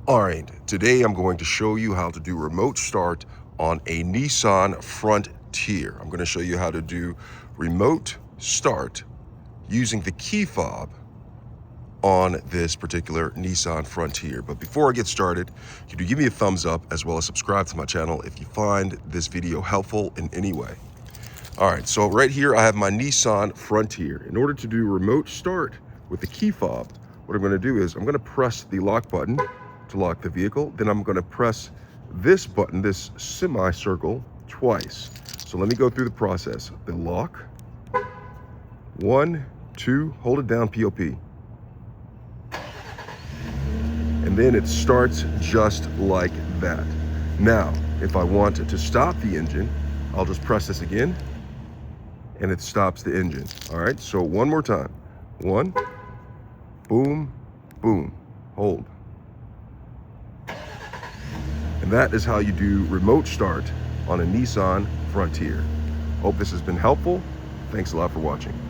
All right, today I'm going to show you how to do remote start on a Nissan Frontier. I'm going to show you how to do remote start using the key fob on this particular Nissan Frontier. But before I get started, could you give me a thumbs up as well as subscribe to my channel if you find this video helpful in any way. All right, so right here I have my Nissan Frontier. In order to do remote start with the key fob, what I'm going to do is I'm going to press the lock button to lock the vehicle. Then I'm going to press this button, this semicircle, twice. So let me go through the process. The lock, 1, 2, hold it down, POP. And then it starts just like that. Now, if I want to stop the engine, I'll just press this again and it stops the engine. All right, so one more time. 1, boom, boom, hold. And that is how you do remote start on a Nissan Frontier. Hope this has been helpful. Thanks a lot for watching.